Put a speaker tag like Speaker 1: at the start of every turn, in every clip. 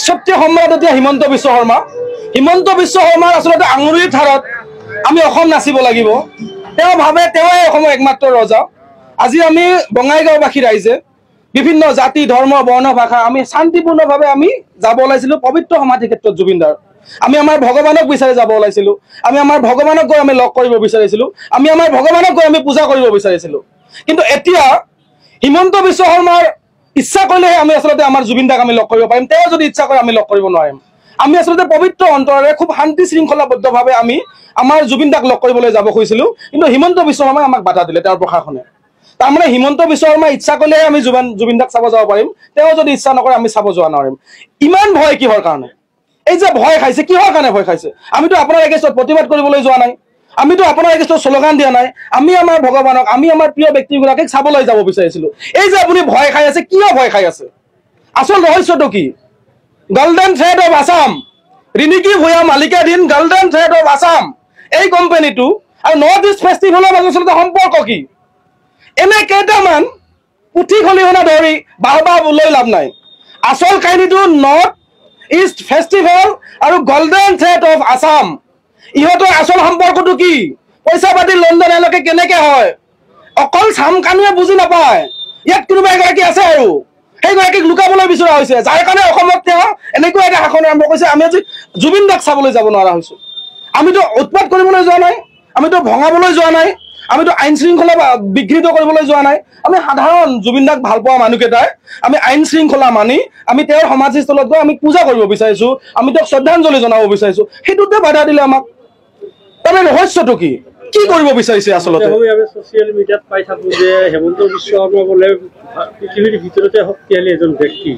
Speaker 1: সত্য সম্ৰাট এতিয়া হিমন্ত বিশ্ব শৰ্মা। হিমন্ত বিশ্ব শৰ্মাৰ আচলতে আঙুলিৰ ধাৰত আমি অসম নাচিব লাগিব। তেওঁ ভাবে তেওঁই অসমৰ একমাত্ৰ ৰজা। আজি আমি বঙাইগাঁওবাসী ৰাইজে বিভিন্ন জাতি ধৰ্ম বৰ্ণ ভাষা আমি শান্তিপূৰ্ণভাৱে আমি যাব ওলাইছিলোঁ পবিত্ৰ সমাধি ক্ষেত্ৰত জুবিনদাৰ। আমি আমাৰ ভগৱানক বিচাৰি যাব ওলাইছিলোঁ। আমি আমাৰ ভগৱানক গৈ আমি লগ কৰিব বিচাৰিছিলোঁ। আমি আমাৰ ভগৱানক গৈ আমি পূজা কৰিব বিচাৰিছিলোঁ। কিন্তু এতিয়া হিমন্ত বিশ্ব শৰ্মাৰ ইচ্ছা কৰিলেহে আমি আচলতে আমাৰ জুবিনদাক আমি লগ কৰিব পাৰিম। তেওঁ যদি ইচ্ছা কৰে আমি লগ কৰিব নোৱাৰিম। আমি আচলতে পবিত্ৰ অন্তৰেৰে খুব শান্তি শৃংখলাবদ্ধভাৱে আমি আমাৰ জুবিনদাক লগ কৰিবলৈ যাব খুজিছিলোঁ। কিন্তু হিমন্ত বিশ্ব শৰ্মাই আমাক বাধা দিলে তেওঁৰ প্ৰশাসনে। তাৰমানে হিমন্ত বিশ্ব শৰ্মাই ইচ্ছা কৰিলেহে আমি জুবিনদাক চাব যাব পাৰিম। তেওঁ যদি ইচ্ছা নকৰে আমি চাব যোৱা নোৱাৰিম। ইমান ভয় কিহৰ কাৰণে? এই যে ভয় খাইছে কিহৰ কাৰণে ভয় খাইছে? আমিতো আপোনাৰ এগেইনষ্টত প্ৰতিবাদ কৰিবলৈ যোৱা নাই। আমিতো আপোনাৰ এগেইনষ্টত শ্লোগান দিয়া নাই। আমি আমাৰ ভগৱানক আমি আমাৰ প্ৰিয় ব্যক্তিগৰাকীক চাবলৈ যাব বিচাৰিছিলোঁ। এই যে আপুনি ভয় খাই আছে কিয় ভয় খাই আছে? আচল ৰহস্যটো কি? Golden thread of Assam Riniki Bhuyan মালিকাধীন গল্ডেন থ্ৰেড অফ আছাম এই কোম্পানীটো আৰু নৰ্থ ইষ্ট ফেষ্টিভেলৰ মাজত আচলতে সম্পৰ্ক কি? এনে কেইটামান পুথি খলিহনা ধৰি বাহবা লৈ লাভ নাই। আচল কাহিনীটো নৰ্থ ইষ্ট ফেষ্টিভেল আৰু গল্ডেন থ্ৰেড অফ আছাম ইহঁতৰ আচল সম্পৰ্কটো কি? পইচা পাতি লেনদেন এওঁলোকে কেনেকে হয় অকল চাম কানুৱে বুজি নাপায়। ইয়াত কোনোবা এগৰাকী আছে আৰু সেইগৰাকীক লুকাবলৈ বিচৰা হৈছে, যাৰ কাৰণে অসমত তেওঁ এনেকুৱা এটা শাসন আৰম্ভ কৰিছে। আমি আজি জুবিনদাক চাবলৈ যাব নোৱাৰা হৈছোঁ। আমিতো উৎপাত কৰিবলৈ যোৱা নাই, আমিতো ভঙাবলৈ যোৱা নাই, আমিতো আইন শৃংখলা বিঘ্নিত কৰিবলৈ যোৱা নাই। আমি সাধাৰণ জুবিনদাক ভাল পোৱা মানুহকেইটাই আমি আইন শৃংখলা মানি আমি তেওঁৰ সমাধিস্থলত গৈ আমি পূজা কৰিব বিচাৰিছোঁ। আমি তেওঁক শ্ৰদ্ধাঞ্জলি জনাব বিচাৰিছোঁ। সেইটোতে বাধা দিলে আমাক। তাৰমানে ৰহস্যটো কি? কি কৰিব বিচাৰিছে আচলতে?
Speaker 2: ছচিয়েল মিডিয়াত পাই থাকো যে হিমন্ত বিশ্ব শৰ্মা বোলে পৃথিৱীৰ ভিতৰতে শক্তিশালী এজন ব্যক্তি।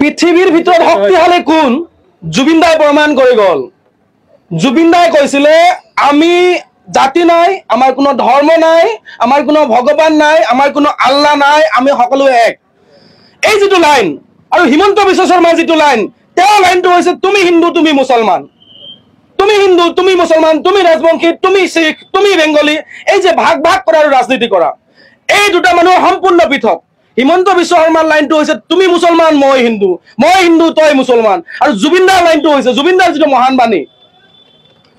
Speaker 1: পৃথিৱীৰ ভিতৰত শক্তিশালী কোন? জুবিনদাই প্ৰমাণ কৰি গ'ল। জুবিনদাই কৈছিলে আমি জাতি নাই, আমাৰ কোনো ধৰ্ম নাই, আমাৰ কোনো ভগৱান নাই, আমাৰ কোনো আল্লাহ নাই, আমি সকলো এক। এই যিটো লাইন আৰু হিমন্ত বিশ্ব শৰ্মাৰ যিটো লাইন, তেওঁৰ লাইনটো হৈছে তুমি হিন্দু তুমি মুছলমান, তুমি হিন্দু তুমি মুছলমান, তুমি ৰাজবংশী তুমি শিখ তুমি বেংগলী। এই যে ভাগ ভাগ কৰা আৰু ৰাজনীতি কৰা এই দুটা মানুহ সম্পূৰ্ণ পৃথক। হিমন্ত বিশ্ব শৰ্মাৰ লাইনটো হৈছে তুমি মুছলমান মই হিন্দু তই মুছলমান। আৰু জুবিনদাৰ লাইনটো হৈছে জুবিনদাৰ যিটো মহান বাণী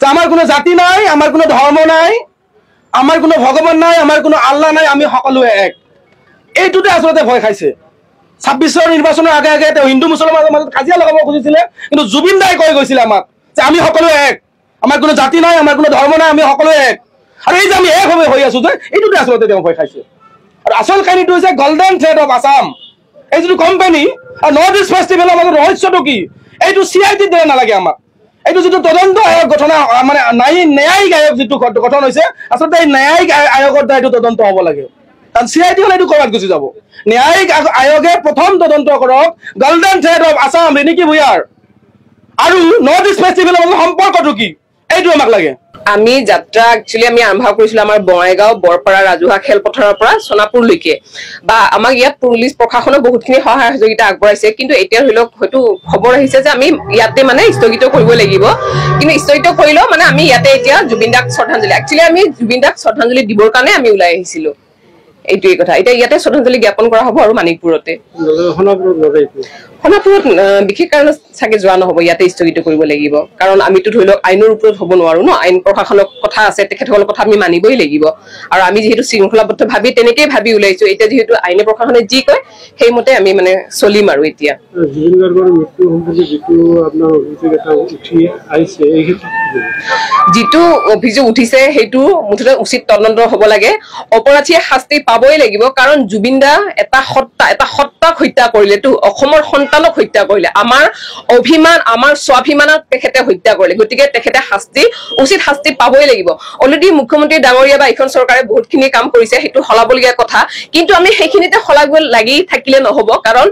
Speaker 1: যে আমাৰ কোনো জাতি নাই, আমাৰ কোনো ধৰ্ম নাই, আমাৰ কোনো ভগৱান নাই, আমাৰ কোনো আল্লাহ নাই, আমি সকলোৱে এক। এইটোতে আচলতে ভয় খাইছে। 26ৰ নিৰ্বাচনৰ আগে আগে তেওঁ হিন্দু মুছলমানৰ মাজত কাজিয়া লগাব খুজিছিলে, কিন্তু জুবিনদাই কৈ গৈছিলে আমাক যে আমি সকলোৱে এক, আমাৰ কোনো জাতি নাই, আমাৰ কোনো ধৰ্ম নাই, আমি সকলোৱে এক। আৰু এই যে আমি এক হৈ আছো যে এইটোতে আচলতে তেওঁ ভয় খাইছে। আৰু আচল কাহিনীটো হৈছে গল্ডেন থ্ৰেড অফ আছাম এই যিটো কোম্পানী আৰু নৰ্থ ইষ্ট ফেষ্টিভেলৰ মাজত ৰহস্যটো কি? এইটো CIDৰ দৰে নালাগে আমাক। এইটো যিটো তদন্ত আয়োগ গঠন মানে ন্যায়িক আয়োগ যিটো গঠন হৈছে আচলতে এই ন্যায়িক আয়োগৰ দ্বাৰা এইটো তদন্ত হ'ব লাগে। কাৰণ CID হলে এইটো ক'ৰবাত গুচি যাব। ন্যায়িক আয়োগে প্ৰথম তদন্ত কৰক golden thread of Assam Riniki ভূঞাৰ আৰু নৰ্থ ইষ্ট ফেষ্টিভেলৰ মাজত সম্পৰ্কটো কি এইটো আমাক লাগে।
Speaker 3: আমি যাত্ৰা একচুৱেলি আমি আৰম্ভ কৰিছিলো আমাৰ বঙাইগাঁও বৰপাৰা ৰাজহুৱা খেলপথাৰৰ পৰা সোণাপুৰলৈকে। বা আমাক ইয়াত পুলিচ প্ৰশাসনে বহুতখিনি সহায় সহযোগিতা আগবঢ়াইছে। কিন্তু এতিয়া ধৰি লওক হয়তো খবৰ আহিছে যে আমি ইয়াতে মানে স্থগিত কৰিব লাগিব। কিন্তু স্থগিত কৰিলেও মানে আমি ইয়াতে এতিয়া জুবিনদাক শ্ৰদ্ধাঞ্জলি একচুৱেলি আমি জুবিনদাক শ্ৰদ্ধাঞ্জলি দিবৰ কাৰণে আমি ওলাই আহিছিলো। এইটোৱেই কথা। এতিয়া ইয়াতে শ্ৰদ্ধাঞ্জলি জ্ঞাপন কৰা হ'ব আৰু মানিকপুৰতে। সোণাপুৰত বিশেষ কাৰণত চাগে যোৱা নহ'ব, ইয়াতে স্থগিত কৰিব লাগিব। কাৰণ আমিতো ধৰি লওক আইনৰ ওপৰত হ'ব নোৱাৰো ন, আইন প্ৰশাসনৰ কথা আছে, তেখেতসকলৰ কথা আমি মানিবই লাগিব। আৰু আমি যিহেতু শৃংখলাবদ্ধ ভাবি তেনেকেই ভাবি ওলাইছো। এতিয়া যিহেতু আইনে প্ৰশাসনে যি কয় সেইমতে আমি মানে চলিম। আৰু এতিয়া
Speaker 2: জুবিন গাৰ্গৰ মৃত্যু সম্পৰ্কে যিটো আপোনাৰ অভিযোগ এটা উঠি আহিছে এই ক্ষেত্ৰত
Speaker 3: যিটো অভিযোগ উঠিছে সেইটো মুঠতে উচিত তদন্ত হ'ব লাগে। অপৰাধীয়ে শাস্তি পাবই লাগিব। কাৰণ জুবিনদা এটা সত্তাক হত্যা কৰিলেতো, অসমৰ সন্তানক হত্যা কৰিলে, আমাৰ অভিমান আমাৰ স্বাভিমানক তেখেতে হত্যা কৰিলে। গতিকে তেখেতে উচিত শাস্তি পাবই লাগিব। অলৰেডি মুখ্যমন্ত্ৰী ডাঙৰীয়া বা এইখন চৰকাৰে বহুতখিনি কাম কৰিছে, সেইটো সলাবলগীয়া কথা। কিন্তু আমি সেইখিনিতে সলাব লাগি থাকিলে নহ'ব। কাৰণ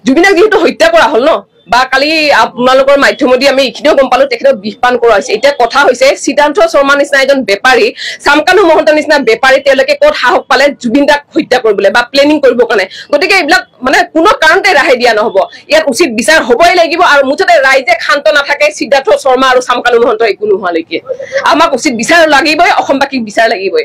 Speaker 3: জুবিনক যিহেতু হত্যা কৰা হ'ল ন, বা কালি আপোনালোকৰ মাধ্যমেদি আমি এইখিনিও গম পালো তেখেতক বিষপান কৰা হৈছে। এতিয়া কথা হৈছে সিদ্ধাৰ্থ শৰ্মা নিচিনা এজন বেপাৰী, চামকানু মহন্তৰ নিচিনা বেপাৰী তেওঁলোকে ক'ত সাহস পালে জুবিনদাক হত্যা কৰিবলৈ বা প্লেনিং কৰিবৰ কাৰণে? গতিকে এইবিলাক মানে কোনো কাৰণতে ৰেহাই দিয়া নহ'ব। ইয়াত উচিত বিচাৰ হ'বই লাগিব। আৰু মুঠতে ৰাইজে শান্ত নাথাকে সিদ্ধাৰ্থ শৰ্মা আৰু চামকানু মহন্ত একো নোহোৱালৈকে। আমাক উচিত বিচাৰ লাগিবই, অসমবাসীক বিচাৰ লাগিবই।